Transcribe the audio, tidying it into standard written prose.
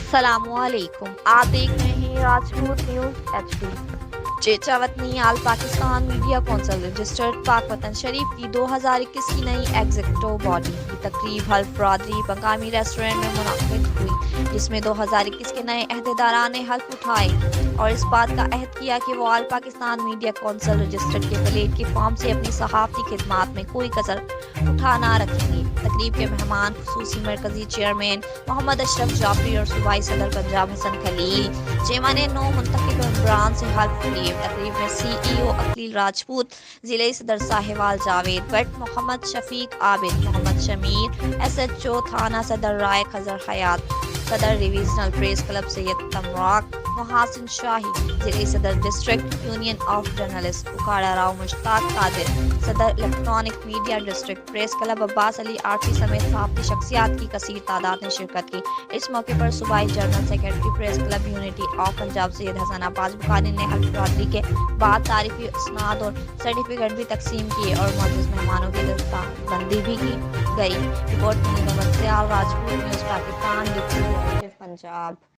السلام علیکم، آپ دیکھ رہے ہیں راجپوت نیوز HD۔ چیچا وطنی آل پاکستان میڈیا کونسل رجسٹرڈ پاک وطن شریف کی 2021 کی نئی ایگزیکٹو باڈی کی تقریب حلف برادری مقامی ریسٹورینٹ میں منعقد ہوئی، جس میں 2021 کے نئے عہدیداران نے حلف اٹھائے اور اس بات کا عہد کیا کہ وہ آل پاکستان میڈیا کونسل رجسٹرڈ کے پلیٹ فارم سے اپنی صحافتی خدمات میں کوئی کسر اٹھا نہ رکھیں گے۔ تقریب کے مہمان خصوصی مرکزی چیئرمین محمد اشرف جعفری اور صوبائی صدر پنجاب حسن خلیل، چیئرمین نو منتخب ممبران سے حلف لیے۔ تقریب میں CEO اکلیل راجپوت، ضلعی صدر ساہیوال جاوید بٹ، محمد شفیق عابد، محمد شمیر، SHO تھانہ صدر رائے خضر حیات، صدر ریویژنل پریس کلب سید تمراق محاسن شاہی، ضلعی صدر ڈسٹرکٹ یونین آف جرنلسٹ اکھاڑا راؤ مشتاق قادر، صدر electronic media district press club Abbas Ali آرٹی سمیت صحافتی شخصیات کی کثیر تعداد نے شرکت کی۔ اس موقع پر صوبائی general secretary press club unity of Punjab Syed Hassan Abbas Bukhari نے حلف برادری کے بعد تعریفی اسناد اور سرٹیفکیٹ بھی تقسیم کیے اور معزز مہمانوں کی دستہ بندی بھی کی گئی۔ Report Muhammad Sial, Rajput news Pakistan, deputy executive Punjab.